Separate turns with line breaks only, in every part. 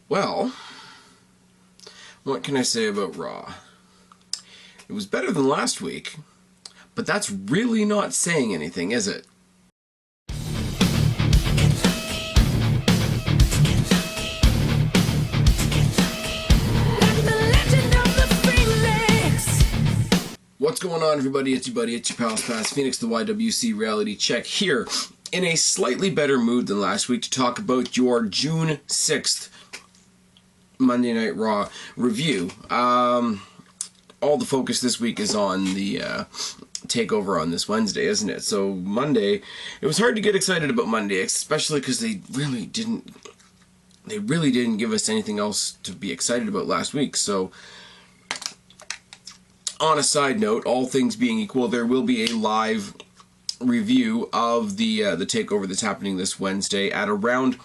Well, what can I say about Raw? It was better than last week, but that's really not saying anything, is it? What's going on, everybody? It's your buddy, it's your pal Spaz, Phoenix, the YWC Reality Check here, in a slightly better mood than last week to talk about your June 6th Monday Night Raw review. All the focus this week is on the takeover on this Wednesday, isn't it? So Monday, it was hard to get excited about Monday, especially because they really didn't give us anything else to be excited about last week. So on a side note, all things being equal, there will be a live review of the takeover that's happening this Wednesday at around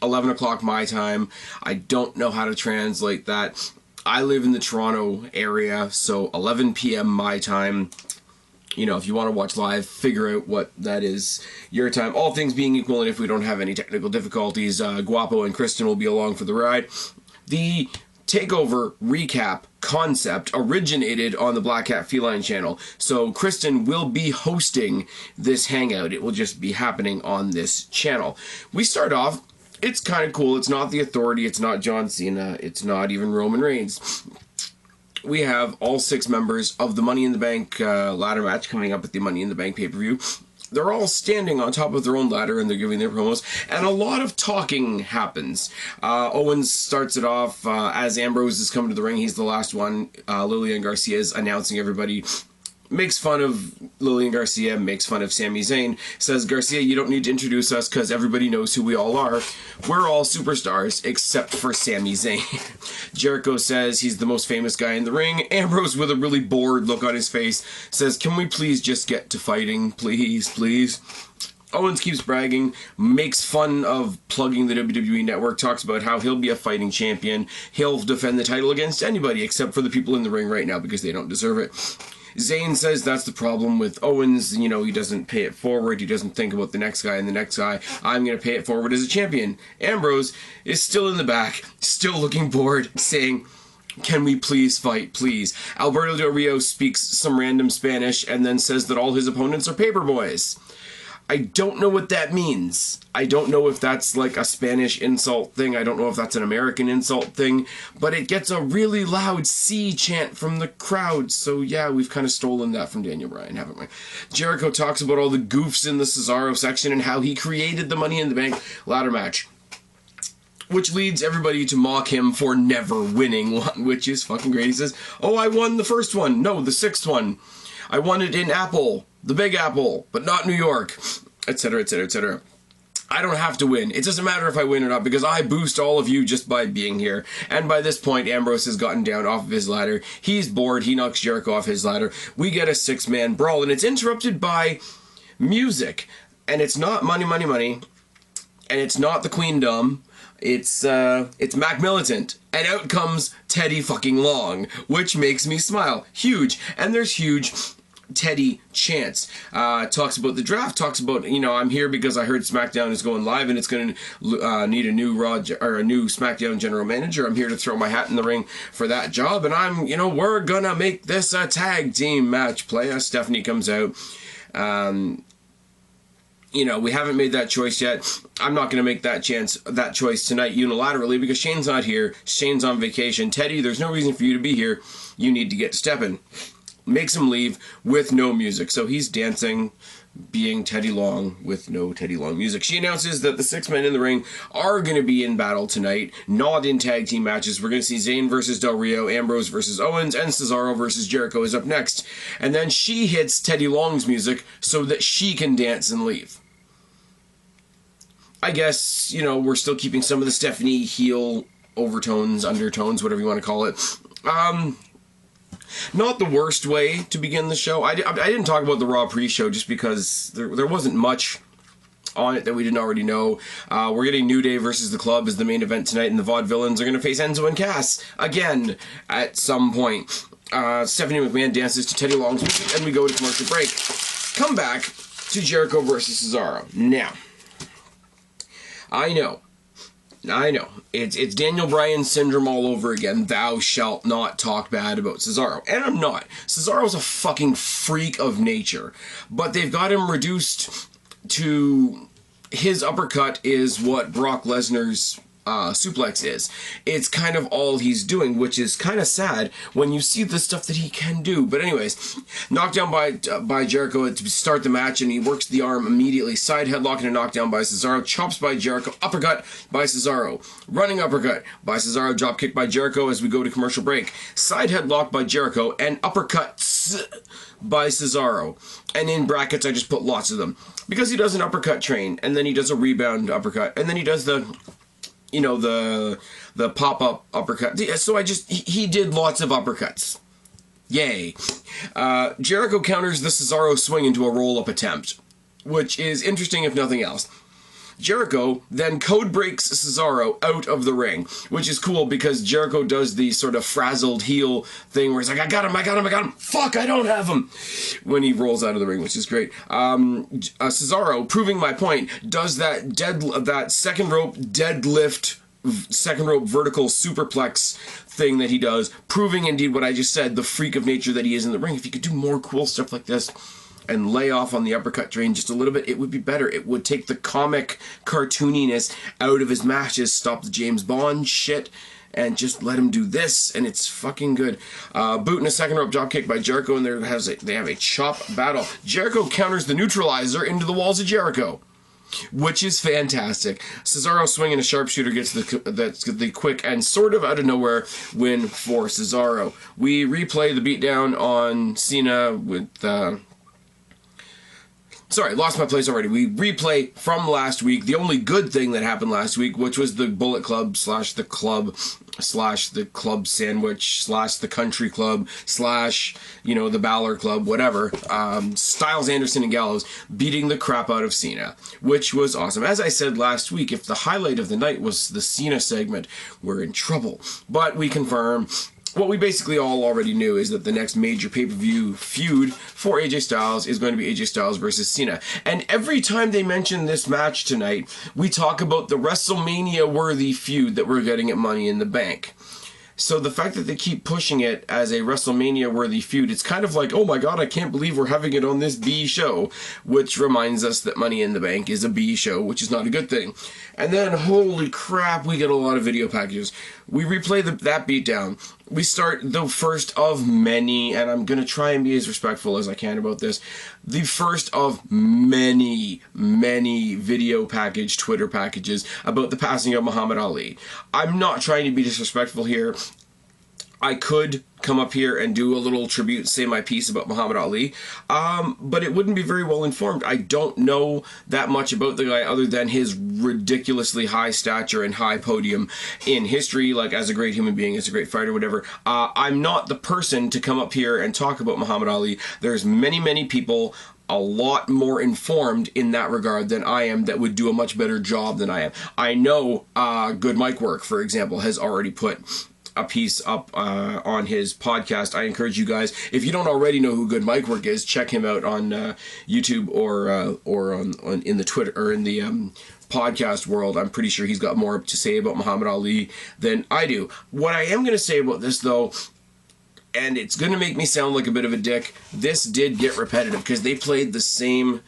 11 o'clock my time. I don't know how to translate that. I live in the Toronto area, so 11 p.m. my time. You know, if you want to watch live, figure out what that is your time. All things being equal, and if we don't have any technical difficulties, Guapo and Kristen will be along for the ride. The takeover recap concept originated on the Black Cat Feline channel. So Kristen will be hosting this hangout. It will just be happening on this channel. We start off, it's kind of cool. It's not the Authority. It's not John Cena. It's not even Roman Reigns. We have all 6 members of the Money in the Bank ladder match coming up at the Money in the Bank pay-per-view. They're all standing on top of their own ladder and they're giving their promos, and a lot of talking happens. Owens starts it off as Ambrose is coming to the ring. He's the last one. Lillian Garcia is announcing everybody. Makes fun of Lillian Garcia, makes fun of Sami Zayn, says, Garcia, you don't need to introduce us because everybody knows who we all are. We're all superstars except for Sami Zayn. Jericho says he's the most famous guy in the ring. Ambrose, with a really bored look on his face, says, can we please just get to fighting, please, please? Owens keeps bragging, makes fun of plugging the WWE Network, talks about how he'll be a fighting champion. He'll defend the title against anybody except for the people in the ring right now because they don't deserve it. Zayn says that's the problem with Owens. You know, he doesn't pay it forward. He doesn't think about the next guy and the next guy. I'm going to pay it forward as a champion. Ambrose is still in the back, still looking bored, saying, can we please fight, please? Alberto Del Rio speaks some random Spanish and then says that all his opponents are paper boys. I don't know what that means. I don't know if that's like a Spanish insult thing. I don't know if that's an American insult thing. But it gets a really loud C chant from the crowd. So yeah, we've kind of stolen that from Daniel Bryan, haven't we? Jericho talks about all the goofs in the Cesaro section and how he created the Money in the Bank ladder match, which leads everybody to mock him for never winning one, which is fucking great. He says, oh, I won the first one. No, the 6th one. I won it in Apple, the Big Apple, but not New York, etc., etc., etc. I don't have to win. It doesn't matter if I win or not because I boost all of you just by being here. And by this point, Ambrose has gotten down off of his ladder. He's bored. He knocks Jericho off his ladder. We get a 6-man brawl, and it's interrupted by music. And it's not Money, Money, Money, and it's not the Queendom. It's Mac Militant, and out comes Teddy fucking Long, which makes me smile. Huge, and there's huge Teddy chants. Talks about the draft, talks about, you know, I'm here because I heard SmackDown is going live and it's going to need a new a new SmackDown general manager. I'm here to throw my hat in the ring for that job, and we're gonna make this a tag team match. PLAYAS. Stephanie comes out. We haven't made that choice yet. I'm not going to make that choice tonight unilaterally because Shane's not here. Shane's on vacation. Teddy, there's no reason for you to be here. You need to get stepping. Makes him leave with no music. So he's dancing, being Teddy Long with no Teddy Long music. She announces that the 6 men in the ring are going to be in battle tonight, not in tag team matches. We're going to see Zayn versus Del Rio, Ambrose versus Owens, and Cesaro versus Jericho is up next. And then she hits Teddy Long's music so that she can dance and leave. I guess, we're still keeping some of the Stephanie heel overtones, undertones, whatever you want to call it. Not the worst way to begin the show. I didn't talk about the Raw pre-show just because there wasn't much on it that we didn't already know. We're getting New Day versus The Club as the main event tonight, and the Vaudevillains are going to face Enzo and Cass again at some point. Stephanie McMahon dances to Teddy Long's music, and we go to commercial break. Come back to Jericho versus Cesaro. Now, I know I know. It's Daniel Bryan syndrome all over again. Thou shalt not talk bad about Cesaro. And I'm not. Cesaro's a fucking freak of nature. But they've got him reduced to... His uppercut is what Brock Lesnar's suplex is. It's kind of all he's doing, which is kind of sad when you see the stuff that he can do. But anyways, knockdown by Jericho to start the match, and he works the arm immediately. Side headlock and a knockdown by Cesaro. Chops by Jericho. Uppercut by Cesaro. Running uppercut by Cesaro. Drop kick by Jericho as we go to commercial break. Side headlock by Jericho and uppercuts by Cesaro. And in brackets, I just put lots of them. Because he does an uppercut train, and then he does a rebound uppercut, and then he does the... You know, the pop-up uppercut. So he did lots of uppercuts. Yay. Jericho counters the Cesaro swing into a roll-up attempt, which is interesting if nothing else. Jericho then code breaks Cesaro out of the ring, which is cool because Jericho does the sort of frazzled heel thing where he's like, I got him, fuck, I don't have him, when he rolls out of the ring, which is great. Cesaro, proving my point, does that second rope deadlift, second rope vertical superplex thing that he does, proving indeed what I just said, the freak of nature that he is in the ring. If he could do more cool stuff like this, and lay off on the uppercut train just a little bit, it would be better. It would take the comic cartooniness out of his matches, stop the James Bond shit, and just let him do this, and it's fucking good. Boot and a second rope drop kick by Jericho, and they have a chop battle. Jericho counters the neutralizer into the walls of Jericho, which is fantastic. Cesaro swinging a sharpshooter gets the quick and sort of out of nowhere win for Cesaro. We replay the beatdown on Cena with... Sorry, lost my place already. We replay from last week, the only good thing that happened last week, which was the Bullet Club / the club / the club sandwich / the country club / the Balor Club, whatever. Styles, Anderson, and Gallows beating the crap out of Cena, which was awesome. As I said last week, if the highlight of the night was the Cena segment, we're in trouble. But we confirm... What we basically all already knew is that the next major pay-per-view feud for AJ Styles is going to be AJ Styles versus Cena. And every time they mention this match tonight, we talk about the WrestleMania-worthy feud that we're getting at Money in the Bank. So the fact that they keep pushing it as a WrestleMania-worthy feud, it's kind of like, oh my god, I can't believe we're having it on this B show, which reminds us that Money in the Bank is a B show, which is not a good thing. And then, holy crap, we get a lot of video packages. We replay that beatdown. We start the first of many, and I'm going to try and be as respectful as I can about this, the first of many, many video package, Twitter packages about the passing of Muhammad Ali. I'm not trying to be disrespectful here. I could come up here and do a little tribute, say my piece about Muhammad Ali, but it wouldn't be very well informed. I don't know that much about the guy other than his ridiculously high stature and high podium in history, like as a great human being, as a great fighter, whatever. I'm not the person to come up here and talk about Muhammad Ali. There's many, many people a lot more informed in that regard than I am that would do a much better job than I am. I know Good Mic Work, for example, has already put a piece up on his podcast. I encourage you guys, if you don't already know who Good Mic Work is, check him out on YouTube or on in the Twitter or in the podcast world. I'm pretty sure he's got more to say about Muhammad Ali than I do. What I am going to say about this, though, and it's going to make me sound like a bit of a dick, this did get repetitive because they played the same...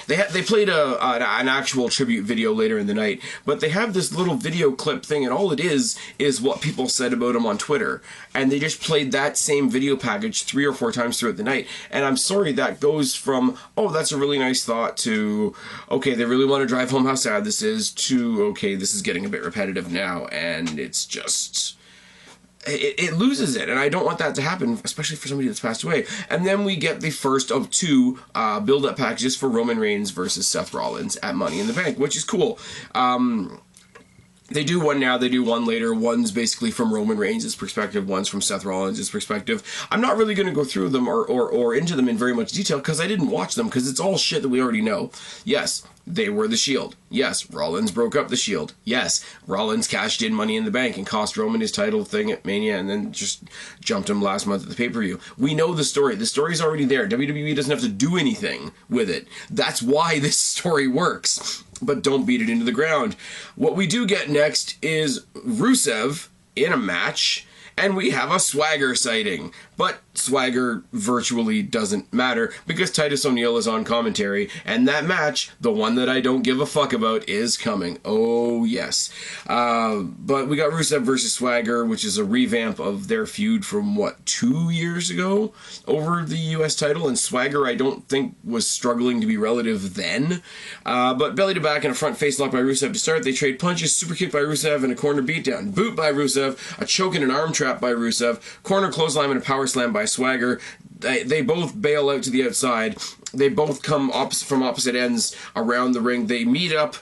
they played an actual tribute video later in the night, but they have this little video clip thing, and all it is what people said about him on Twitter, and they just played that same video package 3 or 4 times throughout the night. And I'm sorry, that goes from, oh, that's a really nice thought, to, okay, they really want to drive home how sad this is, to, okay, this is getting a bit repetitive now, and it's just... It loses it, and I don't want that to happen, especially for somebody that's passed away. And then we get the first of 2 build-up packages for Roman Reigns versus Seth Rollins at Money in the Bank, which is cool. They do one now, they do one later. One's basically from Roman Reigns' perspective, one's from Seth Rollins' perspective. I'm not really going to go through them or into them in very much detail because I didn't watch them, because it's all shit that we already know. Yes, They were the Shield. Yes, Rollins broke up the Shield. Yes, Rollins cashed in Money in the Bank and cost Roman his title thing at Mania and then just jumped him last month at the pay-per-view. We know the story. The story's already there. WWE doesn't have to do anything with it. That's why this story works. But don't beat it into the ground. What we do get next is Rusev in a match, and we have a Swagger sighting. But Swagger virtually doesn't matter because Titus O'Neil is on commentary, and that match, the one that I don't give a fuck about, is coming. Oh, yes. But we got Rusev versus Swagger, which is a revamp of their feud from, 2 years ago over the U.S. title, and Swagger, I don't think, was struggling to be relative then. But belly to back and a front face lock by Rusev to start. They trade punches, super kick by Rusev, and a corner beatdown. Boot by Rusev, a choke and an arm trap by Rusev, corner clothesline and a power slam by Swagger. They both bail out to the outside. They both come from opposite ends around the ring. They meet up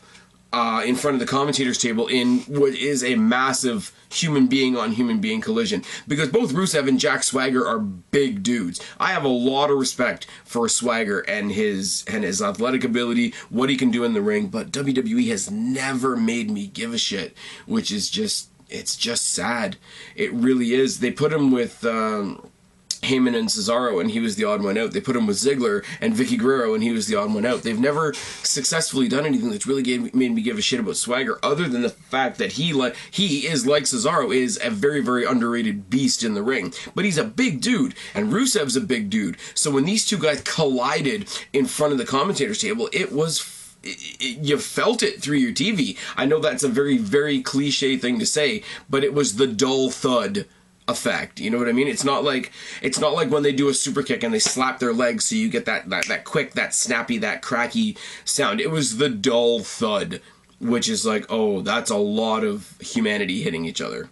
in front of the commentators table in what is a massive human being on human being collision, because both Rusev and Jack Swagger are big dudes. I have a lot of respect for Swagger and his athletic ability, what he can do in the ring, but WWE has never made me give a shit, which is it's just sad. It really is. They put him with Heyman and Cesaro, and he was the odd one out. They put him with Ziggler and Vicky Guerrero, and he was the odd one out. They've never successfully done anything that's really made me give a shit about Swagger, other than the fact that he is, like Cesaro, is a very, very underrated beast in the ring. But he's a big dude, and Rusev's a big dude. So when these two guys collided in front of the commentators table, you felt it through your TV. I know that's a very, very cliche thing to say, but it was the dull thud effect. You know what I mean? It's not like when they do a super kick and they slap their legs so you get that quick, that snappy, that cracky sound. It was the dull thud, which is like, oh, that's a lot of humanity hitting each other.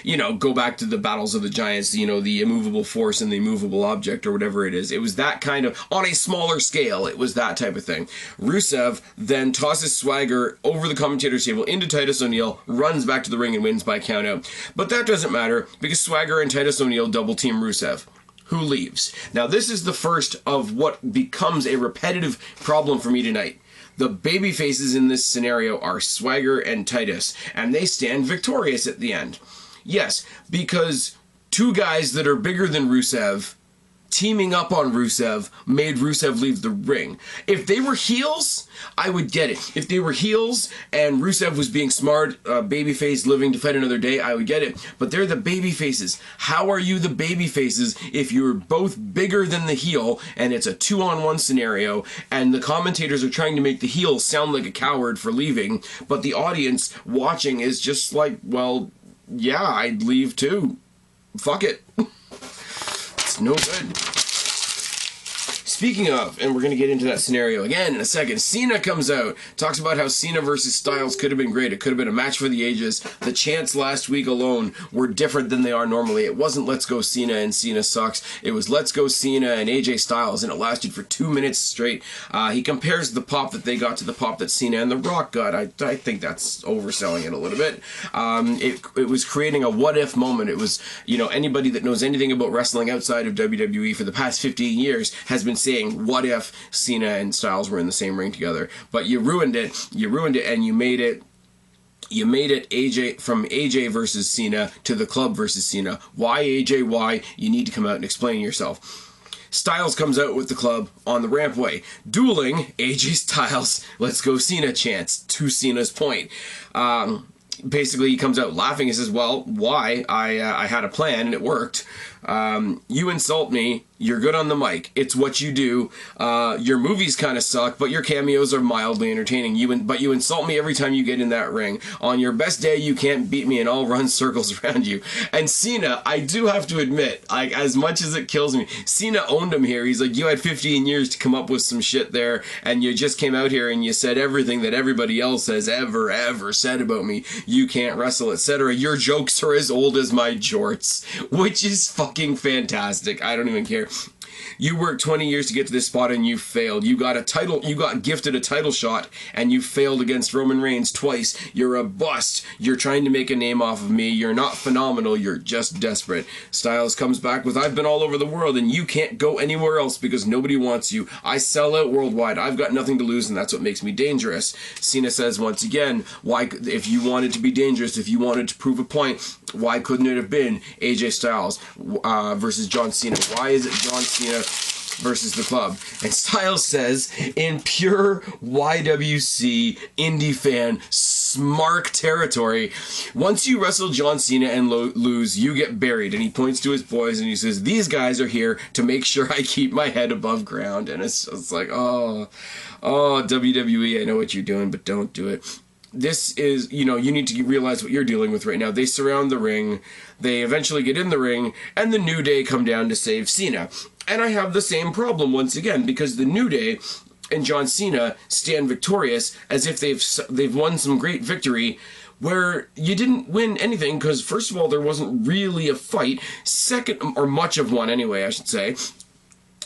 You know, go back to the Battles of the Giants, you know, the immovable force and the immovable object or whatever it is. It was that kind of, on a smaller scale, it was that type of thing. Rusev then tosses Swagger over the commentator's table into Titus O'Neil, runs back to the ring and wins by countout. But that doesn't matter because Swagger and Titus O'Neil double team Rusev, who leaves. Now, this is the first of what becomes a repetitive problem for me tonight. The baby faces in this scenario are Swagger and Titus, and they stand victorious at the end. Yes, because two guys that are bigger than Rusev teaming up on Rusev made Rusev leave the ring. If they were heels, I would get it. If they were heels and Rusev was being smart, babyface, living to fight another day, I would get it. But they're the babyfaces. How are you the babyfaces if you're both bigger than the heel and it's a 2-on-1 scenario and the commentators are trying to make the heel sound like a coward for leaving, but the audience watching is just like, well, yeah, I'd leave too. Fuck it. It's no good. Speaking of, and we're going to get into that scenario again in a second, Cena comes out, talks about how Cena versus Styles could have been great. It could have been a match for the ages. The chants last week alone were different than they are normally. It wasn't Let's Go Cena and Cena sucks. It was Let's Go Cena and AJ Styles, and it lasted for 2 minutes straight. He compares the pop that they got to the pop that Cena and The Rock got. I think that's overselling it a little bit. It was creating a what-if moment. It was, you know, anybody that knows anything about wrestling outside of WWE for the past 15 years has been saying, what if Cena and Styles were in the same ring together? But you ruined it, and you made it AJ, from AJ versus Cena to the club versus Cena. Why AJ? Why? You need to come out and explain yourself. Styles comes out with the club on the rampway, dueling AJ Styles, Let's Go Cena chants, to Cena's point. Basically, he comes out laughing and says, well, why? I had a plan and it worked. You insult me, you're good on the mic, it's what you do, your movies kind of suck, but your cameos are mildly entertaining, but you insult me every time you get in that ring. On your best day, you can't beat me and I'll run circles around you. And Cena, I do have to admit, like, as much as it kills me, Cena owned him here. He's like, you had 15 years to come up with some shit there, and you just came out here and you said everything that everybody else has ever said about me. You can't wrestle, etc. Your jokes are as old as my jorts, which is fucking fantastic. I don't even care. You worked 20 years to get to this spot and you failed. You got gifted a title shot and you failed against Roman Reigns twice. You're a bust. You're trying to make a name off of me. You're not phenomenal. You're just desperate. Styles comes back with, I've been all over the world and you can't go anywhere else because nobody wants you. I sell out worldwide. I've got nothing to lose and that's what makes me dangerous. Cena says once again, why, if you wanted to be dangerous, if you wanted to prove a point, why couldn't it have been AJ Styles versus John Cena? Why is it John Cena versus the club? And Styles says, in pure YWC indie fan smark territory, once you wrestle John Cena and lose, you get buried. And he points to his boys and he says, these guys are here to make sure I keep my head above ground. And it's just like, oh, WWE, I know what you're doing, but don't do it. This is, you need to realize what you're dealing with right now. They surround the ring, they eventually get in the ring, and the New Day come down to save Cena. And I have the same problem once again, because the New Day and John Cena stand victorious as if they've won some great victory where you didn't win anything, because first of all, there wasn't really a fight. Second, or much of one anyway, I should say.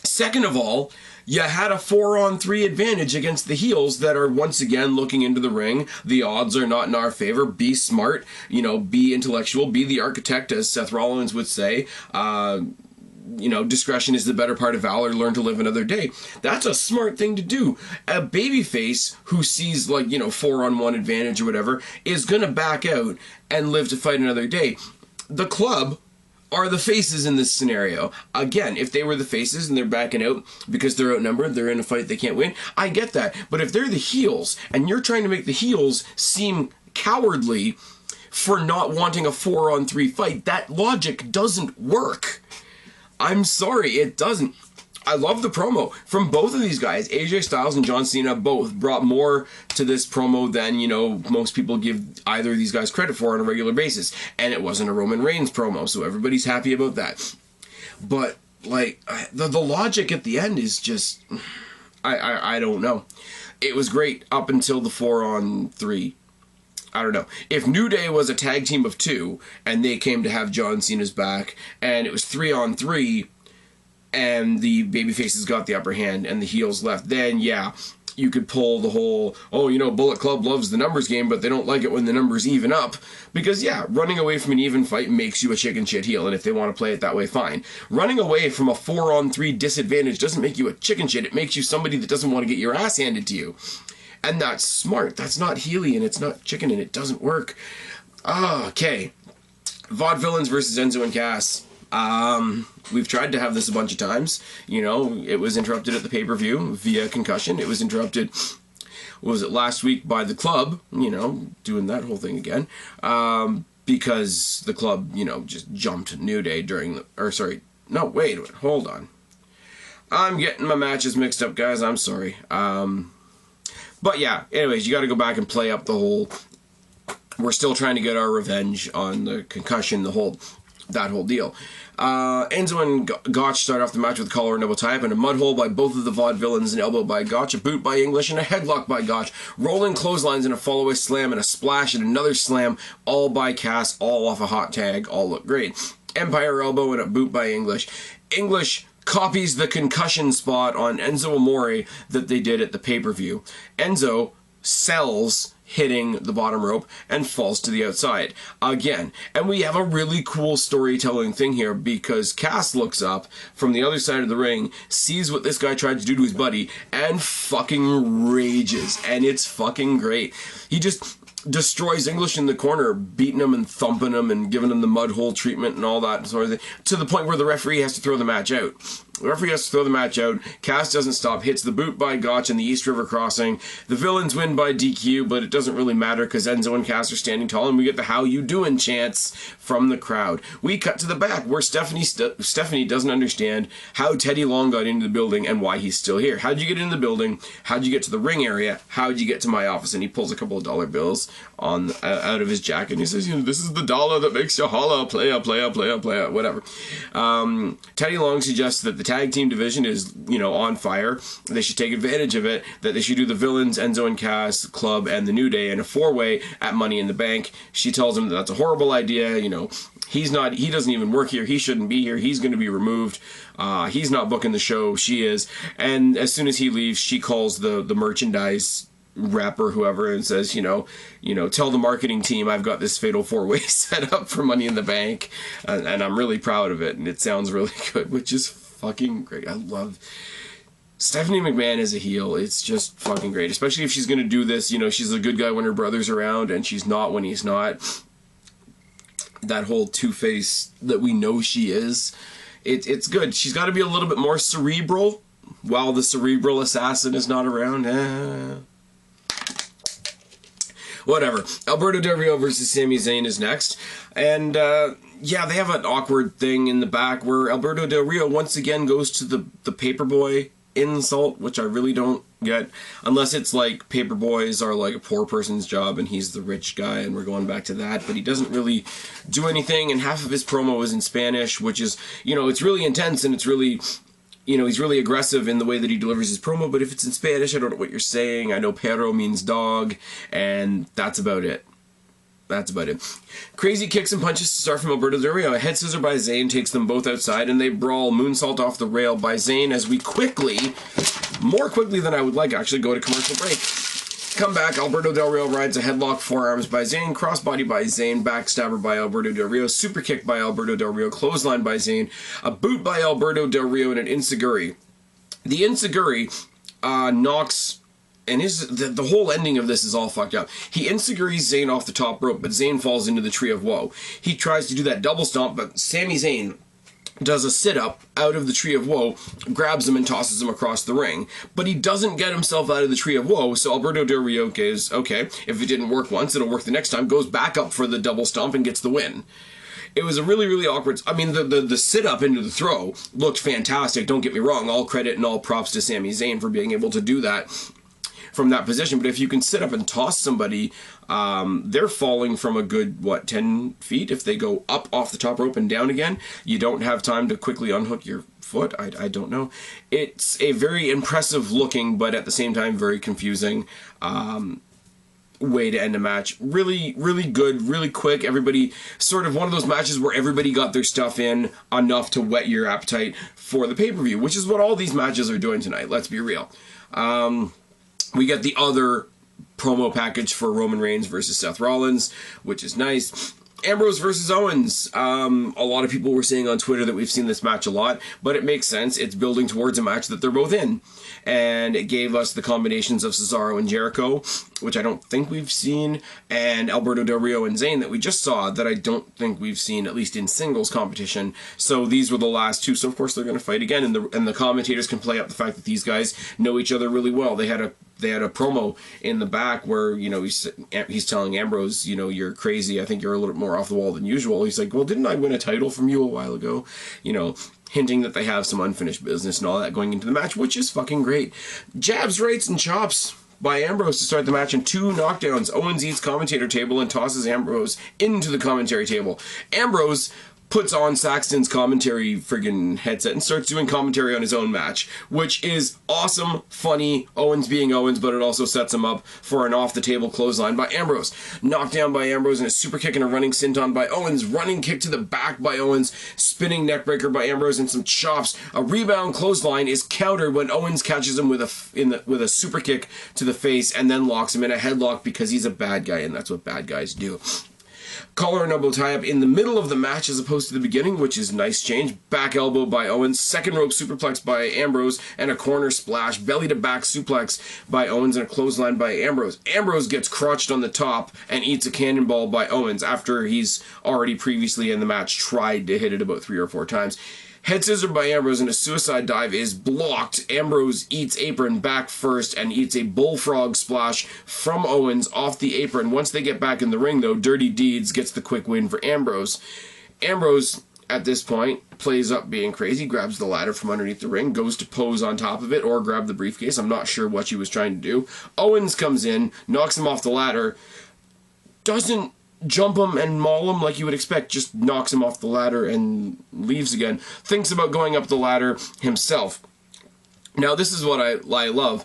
Second of all, you had a 4-on-3 advantage against the heels that are once again looking into the ring. The odds are not in our favor. Be smart, be intellectual, be the architect, as Seth Rollins would say. Discretion is the better part of valor. Learn to live another day. That's a smart thing to do. A babyface who sees 4-on-1 advantage or whatever is gonna back out and live to fight another day. The club are the faces in this scenario. Again, if they were the faces and they're backing out because they're outnumbered, they're in a fight they can't win, I get that. But if they're the heels and you're trying to make the heels seem cowardly for not wanting a 4-on-3 fight, that logic doesn't work. I'm sorry, it doesn't. I love the promo from both of these guys. AJ Styles and John Cena both brought more to this promo than, most people give either of these guys credit for on a regular basis. And it wasn't a Roman Reigns promo, so everybody's happy about that. But, the logic at the end is just, I don't know. It was great up until the 4-on-3. I don't know. If New Day was a tag team of 2, and they came to have John Cena's back, and it was 3-on-3, and the babyfaces got the upper hand and the heels left, then yeah, you could pull the whole, Bullet Club loves the numbers game, but they don't like it when the numbers even up. Because yeah, running away from an even fight makes you a chicken shit heel, and if they want to play it that way, fine. Running away from a 4-on-3 disadvantage doesn't make you a chicken shit, it makes you somebody that doesn't want to get your ass handed to you. And that's smart, that's not heely, and it's not chicken, and it doesn't work. Okay. Vaudevillains versus Enzo and Cass. We've tried to have this a bunch of times. It was interrupted at the pay-per-view via concussion. It was interrupted, was it last week by the club, doing that whole thing again. Because the club, just jumped New Day during hold on. I'm getting my matches mixed up, guys. I'm sorry. But yeah, anyways, you gotta go back and play up the whole, we're still trying to get our revenge on the concussion, that whole deal. Enzo and Gotch start off the match with a collar and double tie-up and a mud hole by both of the Vaudevillains, an elbow by Gotch, a boot by English, and a headlock by Gotch. Rolling clotheslines and a follow-away slam and a splash and another slam, all by Cass, all off a hot tag, all look great. Empire elbow and a boot by English. English copies the concussion spot on Enzo Amore that they did at the pay-per-view. Enzo sells hitting the bottom rope and falls to the outside again. And we have a really cool storytelling thing here because Cass looks up from the other side of the ring, sees what this guy tried to do to his buddy, and fucking rages. And it's fucking great. He just destroys English in the corner, beating him and thumping him and giving him the mud hole treatment and all that sort of thing, to the point where the referee has to throw the match out. The referee has to throw the match out. Cass doesn't stop, hits the boot by Gotch in the East River Crossing. The villains win by DQ, but it doesn't really matter because Enzo and Cass are standing tall, and we get the "How you doing" chants from the crowd. We cut to the back where Stephanie doesn't understand how Teddy Long got into the building and why he's still here. How'd you get into the building? How'd you get to the ring area? How'd you get to my office? And he pulls a couple of dollar bills. on out of his jacket. And he says, this is the dollar that makes you holla, playa, whatever. Teddy Long suggests that the tag team division is, on fire. They should take advantage of it, that they should do the Villains, Enzo and Cass, Club, and the New Day in a 4-way at Money in the Bank. She tells him that that's a horrible idea, he doesn't even work here, he shouldn't be here, he's going to be removed, he's not booking the show, she is. And as soon as he leaves, she calls the merchandise rep or whoever and says, tell the marketing team I've got this fatal 4-way set up for Money in the Bank, and I'm really proud of it, and it sounds really good, which is fucking great. I love Stephanie McMahon as a heel. It's just fucking great, especially if she's going to do this, she's a good guy when her brother's around, and she's not when he's not. That whole two-face that we know she is, it's good. She's got to be a little bit more cerebral while the cerebral assassin is not around. Whatever. Alberto Del Rio versus Sami Zayn is next. And, they have an awkward thing in the back where Alberto Del Rio once again goes to the Paperboy insult, which I really don't get. Unless it's like Paperboys are like a poor person's job and he's the rich guy and we're going back to that. But he doesn't really do anything, and half of his promo is in Spanish, which is, it's really intense and it's really... he's really aggressive in the way that he delivers his promo, but if it's in Spanish, I don't know what you're saying. I know perro means dog, and that's about it. Crazy kicks and punches to start from Alberto Del Rio. A head scissor by Zayn takes them both outside, and they brawl moonsault off the rail by Zayn as we more quickly than I would like, actually, go to commercial break. Come back, Alberto Del Rio rides a headlock, forearms by Zayn, crossbody by Zayn, backstabber by Alberto Del Rio, super kick by Alberto Del Rio, clothesline by Zayn, a boot by Alberto Del Rio, and an enziguri. The enziguri knocks, and the whole ending of this is all fucked up. He enziguris Zayn off the top rope, but Zayn falls into the Tree of Woe. He tries to do that double stomp, but Sami Zayn does a sit-up out of the Tree of Woe, grabs him and tosses him across the ring. But he doesn't get himself out of the Tree of Woe, so Alberto Del Rio goes, okay, if it didn't work once, it'll work the next time, goes back up for the double stomp and gets the win. It was a really, really awkward... I mean, the sit-up into the throw looked fantastic, don't get me wrong. All credit and all props to Sami Zayn for being able to do that from that position. But if you can sit up and toss somebody, they're falling from a good, 10 feet? If they go up off the top rope and down again, you don't have time to quickly unhook your foot. I don't know. It's a very impressive looking, but at the same time, very confusing way to end a match. Really, really good, really quick. Everybody, sort of one of those matches where everybody got their stuff in enough to whet your appetite for the pay-per-view, which is what all these matches are doing tonight, let's be real. We get the other promo package for Roman Reigns versus Seth Rollins, which is nice. Ambrose versus Owens. A lot of people were saying on Twitter that we've seen this match a lot, but it makes sense. It's building towards a match that they're both in. And it gave us the combinations of Cesaro and Jericho, which I don't think we've seen, and Alberto Del Rio and Zayn that we just saw that I don't think we've seen, at least in singles competition. So these were the last two, so of course they're going to fight again, and the commentators can play up the fact that these guys know each other really well. They had a promo in the back where, he's telling Ambrose, you're crazy, I think you're a little bit more off the wall than usual. He's like, well, didn't I win a title from you a while ago? Hinting that they have some unfinished business and all that going into the match, which is fucking great. Jabs, rights, and chops by Ambrose to start the match, and 2 knockdowns. Owens eats commentator table and tosses Ambrose into the commentary table. Ambrose puts on Saxton's commentary friggin' headset and starts doing commentary on his own match, which is awesome, funny, Owens being Owens, but it also sets him up for an off-the-table clothesline by Ambrose. Knockdown by Ambrose and a super kick and a running senton by Owens, running kick to the back by Owens, spinning neckbreaker by Ambrose and some chops. A rebound clothesline is countered when Owens catches him with a super kick to the face and then locks him in a headlock because he's a bad guy, and that's what bad guys do. Collar and elbow tie-up in the middle of the match as opposed to the beginning, which is nice change. Back elbow by Owens, second rope superplex by Ambrose, and a corner splash. Belly-to-back suplex by Owens and a clothesline by Ambrose. Ambrose gets crotched on the top and eats a cannonball by Owens after he's already previously in the match tried to hit it about 3 or 4 times. Head scissor by Ambrose and a suicide dive is blocked. Ambrose eats apron back first and eats a bullfrog splash from Owens off the apron. Once they get back in the ring, though, Dirty Deeds gets the quick win for Ambrose. Ambrose, at this point, plays up being crazy, grabs the ladder from underneath the ring, goes to pose on top of it or grab the briefcase. I'm not sure what she was trying to do. Owens comes in, knocks him off the ladder. doesn't jump him and maul him like you would expect, just knocks him off the ladder and leaves again. Thinks about going up the ladder himself. Now, this is what I love.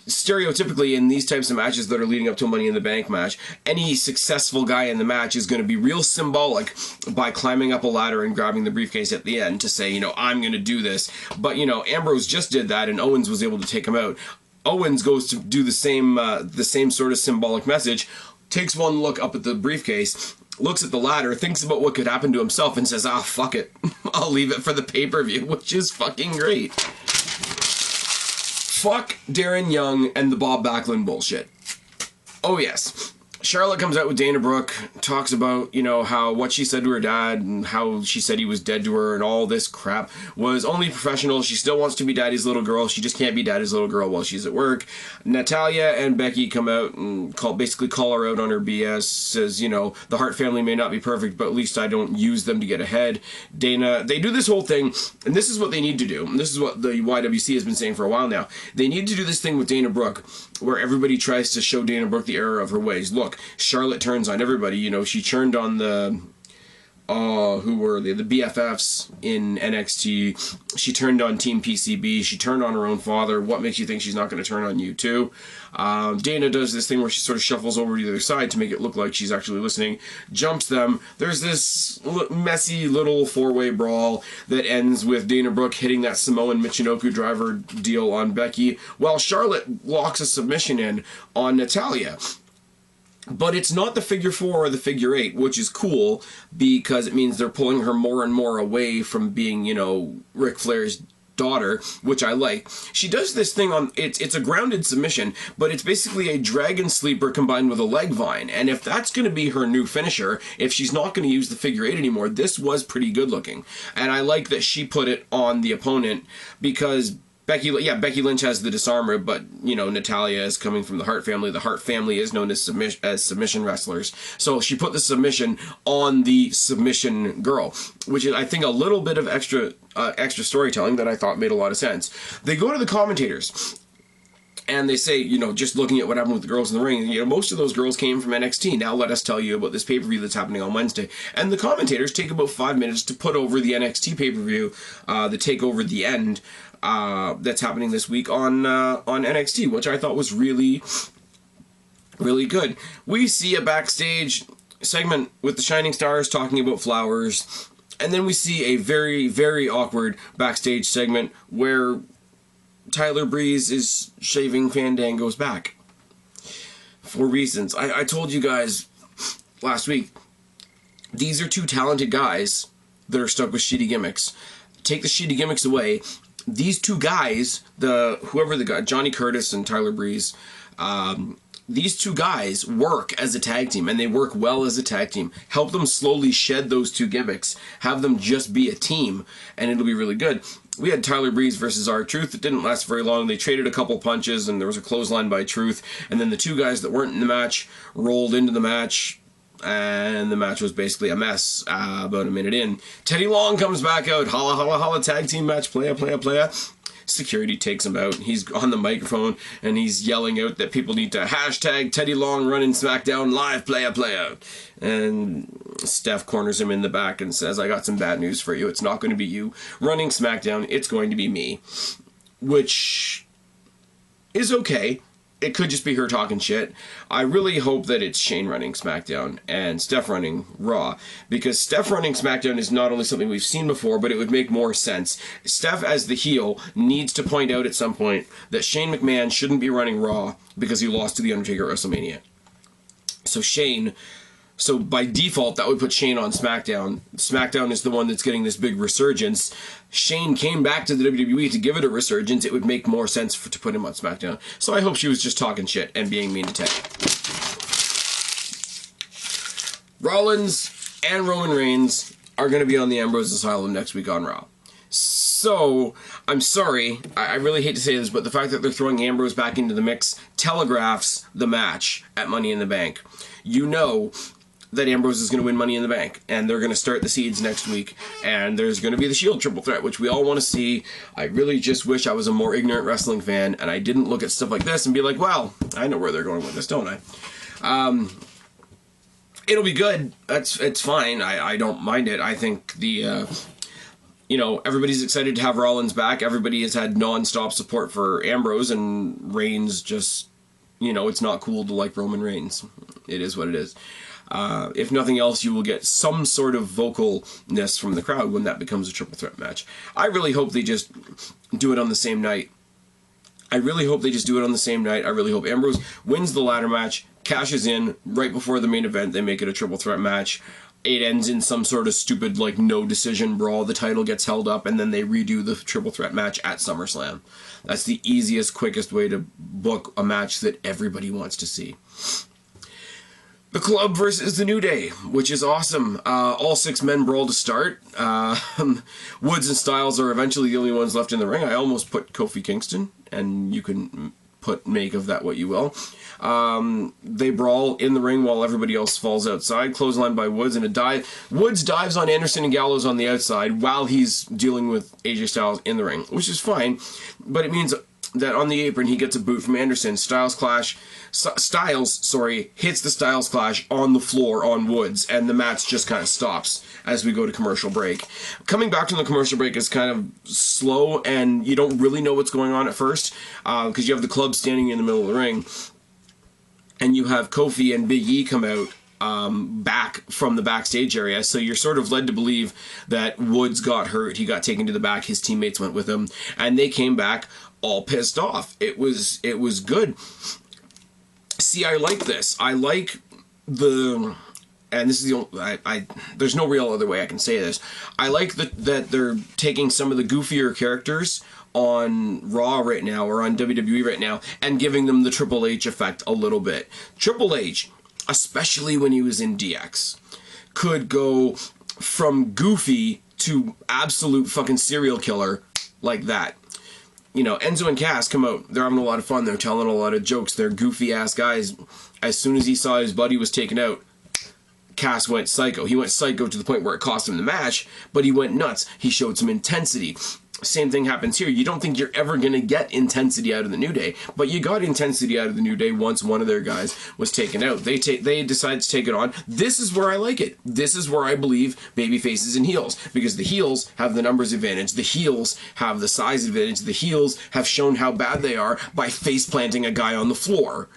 Stereotypically, in these types of matches that are leading up to a Money in the Bank match, any successful guy in the match is going to be real symbolic by climbing up a ladder and grabbing the briefcase at the end to say, you know, I'm going to do this. But, you know, Ambrose just did that, and Owens was able to take him out. Owens goes to do the same sort of symbolic message, takes one look up at the briefcase, looks at the ladder, thinks about what could happen to himself, and says, ah, fuck it. I'll leave it for the pay-per-view, which is fucking great. Fuck Darren Young and the Bob Backlund bullshit. Oh yes. Charlotte comes out with Dana Brooke, talks about, you know, how what she said to her dad and how she said he was dead to her and all this crap was only professional. She still wants to be daddy's little girl. She just can't be daddy's little girl while she's at work. Natalya and Becky come out and basically call her out on her BS. Says, you know, the Hart family may not be perfect, but at least I don't use them to get ahead. Dana, they do this whole thing, and this is what they need to do. And this is what the YWC has been saying for a while now. They need to do this thing with Dana Brooke, where everybody tries to show Dana Brooke the error of her ways. Look, Charlotte turns on everybody. You know, she turned on the who were they? The BFFs in NXT. She turned on Team PCB. She turned on her own father. What makes you think she's not going to turn on you too? Dana does this thing where she sort of shuffles over to the other side to make it look like she's actually listening. Jumps them. There's this messy little four-way brawl that ends with Dana Brooke hitting that Samoan Michinoku driver deal on Becky, while Charlotte locks a submission in on Natalya. But it's not the figure 4 or the figure 8, which is cool because it means they're pulling her more and more away from being, you know, Ric Flair's daughter, which I like. She does this thing on, it's a grounded submission, but it's basically a dragon sleeper combined with a leg vine. And if that's going to be her new finisher, if she's not going to use the figure 8 anymore, this was pretty good looking. And I like that she put it on the opponent because Becky Lynch has the disarmer, but, you know, Natalya is coming from the Hart family. The Hart family is known as submission wrestlers. So she put the submission on the submission girl, which is, I think, a little bit of extra storytelling that I thought made a lot of sense. They go to the commentators, and they say, you know, just looking at what happened with the girls in the ring, you know, most of those girls came from NXT. Now let us tell you about this pay-per-view that's happening on Wednesday. And the commentators take about 5 minutes to put over the NXT pay-per-view, the Takeover the End, that's happening this week on NXT, which I thought was really, really good. We see a backstage segment with the Shining Stars talking about flowers, and then we see a very, very awkward backstage segment where Tyler Breeze is shaving Fandango's back. For reasons. I told you guys last week, these are two talented guys that are stuck with shitty gimmicks. Take the shitty gimmicks away. These two guys, whoever the guy, Johnny Curtis and Tyler Breeze, these two guys work as a tag team, and they work well as a tag team. Help them slowly shed those two gimmicks. Have them just be a team, and it'll be really good. We had Tyler Breeze versus R-Truth. It didn't last very long. They traded a couple punches, and there was a clothesline by Truth. And then the two guys that weren't in the match rolled into the match, and the match was basically a mess about a minute in. Teddy Long comes back out. Holla, holla, holla, tag team match. Playa, playa, playa. Security takes him out. He's on the microphone, and he's yelling out that people need to hashtag Teddy Long running SmackDown live, playa, playa. And Steph corners him in the back and says, I got some bad news for you. It's not going to be you running SmackDown. It's going to be me. Which is okay. It could just be her talking shit. I really hope that it's Shane running SmackDown and Steph running Raw, because Steph running SmackDown is not only something we've seen before, but it would make more sense. Steph, as the heel, needs to point out at some point that Shane McMahon shouldn't be running Raw because he lost to The Undertaker at WrestleMania. So by default, that would put Shane on SmackDown. SmackDown is the one that's getting this big resurgence. Shane came back to the WWE to give it a resurgence. It would make more sense to put him on SmackDown. So I hope she was just talking shit and being mean to Teddy. Rollins and Roman Reigns are going to be on the Ambrose Asylum next week on Raw. So, I'm sorry, I really hate to say this, but the fact that they're throwing Ambrose back into the mix telegraphs the match at Money in the Bank. You know that Ambrose is going to win Money in the Bank, and they're going to start the seeds next week, and there's going to be the Shield triple threat, which we all want to see. I really just wish I was a more ignorant wrestling fan, and I didn't look at stuff like this and be like, well, I know where they're going with this, don't I? It'll be good. It's fine. I don't mind it. I think the you know, everybody's excited to have Rollins back. Everybody has had non-stop support for Ambrose, and Reigns just, you know, it's not cool to like Roman Reigns. It is what it is. If nothing else, you will get some sort of vocalness from the crowd when that becomes a triple threat match. I really hope they just do it on the same night. I really hope Ambrose wins the ladder match, cashes in right before the main event. They make it a triple threat match. It ends in some sort of stupid, like, no decision brawl. The title gets held up, and then they redo the triple threat match at SummerSlam. That's the easiest, quickest way to book a match that everybody wants to see. The Club versus the New Day, which is awesome. All 6 men brawl to start. Woods and Styles are eventually the only ones left in the ring. I almost put Kofi Kingston, and you can make of that what you will. They brawl in the ring while everybody else falls outside. Clothesline by Woods and a dive. Woods dives on Anderson and Gallows on the outside while he's dealing with AJ Styles in the ring, which is fine, but it means that on the apron he gets a boot from Anderson. Styles hits the Styles Clash on the floor on Woods, and the match just kind of stops as we go to commercial break. Coming back from the commercial break is kind of slow, and you don't really know what's going on at first, because you have the Club standing in the middle of the ring, and you have Kofi and Big E come out back from the backstage area, so you're sort of led to believe that Woods got hurt, he got taken to the back, his teammates went with him, and they came back all pissed off. It was good. See, I like this. I like the, and this is the only, there's no real other way I can say this. I like that they're taking some of the goofier characters on Raw right now, or on WWE right now, and giving them the Triple H effect a little bit. Triple H, especially when he was in DX, could go from goofy to absolute fucking serial killer like that. You know, Enzo and Cass come out, they're having a lot of fun, they're telling a lot of jokes, they're goofy-ass guys. As soon as he saw his buddy was taken out, Cass went psycho. He went psycho to the point where it cost him the match, but he went nuts. He showed some intensity. Same thing happens here. You don't think you're ever going to get intensity out of the New Day, but you got intensity out of the New Day once one of their guys was taken out. They decided to take it on. This is where I like it. This is where I believe baby faces and heels, because the heels have the numbers advantage. The heels have the size advantage. The heels have shown how bad they are by face planting a guy on the floor.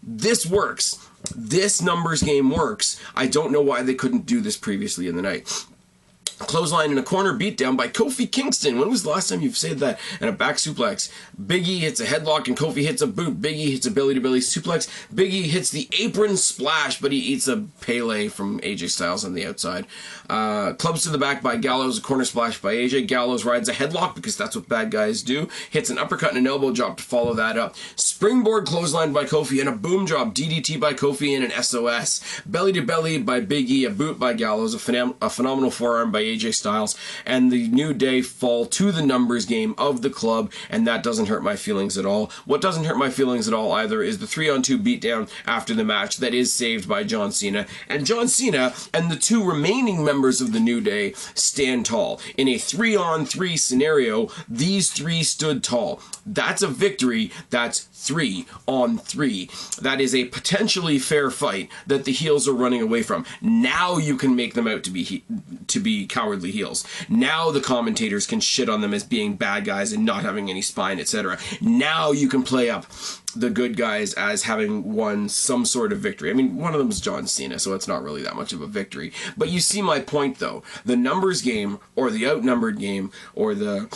This works. This numbers game works. I don't know why they couldn't do this previously in the night. Clothesline in a corner beatdown by Kofi Kingston. When was the last time you've said that? And a back suplex. Big E hits a headlock and Kofi hits a boot. Big E hits a belly-to-belly suplex. Big E hits the apron splash, but he eats a Pele from AJ Styles on the outside. Clubs to the back by Gallows, a corner splash by AJ. Gallows rides a headlock, because that's what bad guys do. Hits an uppercut and an elbow drop to follow that up. Springboard clothesline by Kofi and a boom drop. DDT by Kofi and an SOS. Belly-to-belly by Big E, a boot by Gallows, a phenomenal forearm by AJ Styles, and the New Day fall to the numbers game of the Club, and that doesn't hurt my feelings at all. What doesn't hurt my feelings at all either is the 3-on-2 beatdown after the match that is saved by John Cena, and John Cena and the 2 remaining members of the New Day stand tall. In a 3-on-3 scenario, these 3 stood tall. That's a victory. That's 3-on-3. That is a potentially fair fight that the heels are running away from. Now you can make them out to be cowardly heels. Now the commentators can shit on them as being bad guys and not having any spine, etc. Now you can play up the good guys as having won some sort of victory. I mean, one of them is John Cena, so it's not really that much of a victory. But you see my point, though. The numbers game, or the outnumbered game, or the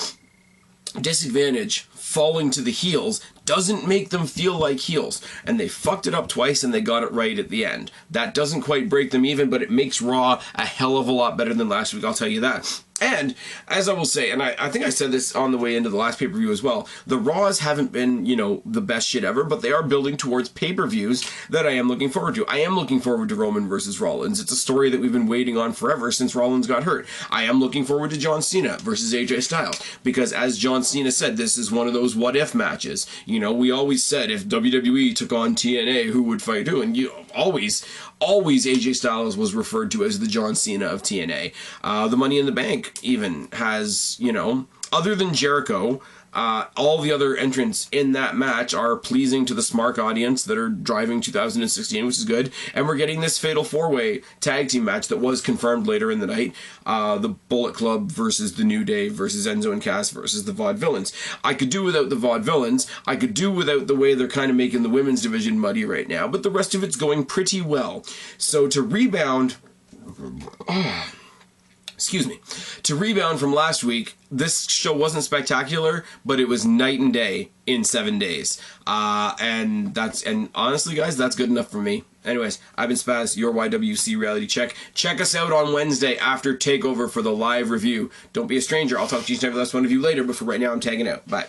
disadvantage falling to the heels doesn't make them feel like heels. And they fucked it up twice and they got it right at the end. That doesn't quite break them even, but it makes Raw a hell of a lot better than last week, I'll tell you that. And, as I will say, and I think I said this on the way into the last pay-per-view as well, the Raws haven't been, you know, the best shit ever, but they are building towards pay-per-views that I am looking forward to. I am looking forward to Roman versus Rollins. It's a story that we've been waiting on forever since Rollins got hurt. I am looking forward to John Cena versus AJ Styles, because as John Cena said, this is one of those what-if matches. You know, we always said if WWE took on TNA, who would fight who? And you always AJ Styles was referred to as the John Cena of TNA. The Money in the Bank even has, you know, other than Jericho, All the other entrants in that match are pleasing to the smart audience that are driving 2016, which is good. And we're getting this Fatal 4-Way tag team match that was confirmed later in the night. The Bullet Club versus the New Day versus Enzo and Cass versus the Vaudevillains. I could do without the Vaudevillains. I could do without the way they're kind of making the women's division muddy right now. But the rest of it's going pretty well. So to rebound... Excuse me. To rebound from last week, this show wasn't spectacular, but it was night and day in 7 days. And honestly, guys, that's good enough for me. Anyways, I've been Spaz, your YWC Reality Check. Check us out on Wednesday after TakeOver for the live review. Don't be a stranger. I'll talk to each and every last one of you later, but for right now, I'm tagging out. Bye.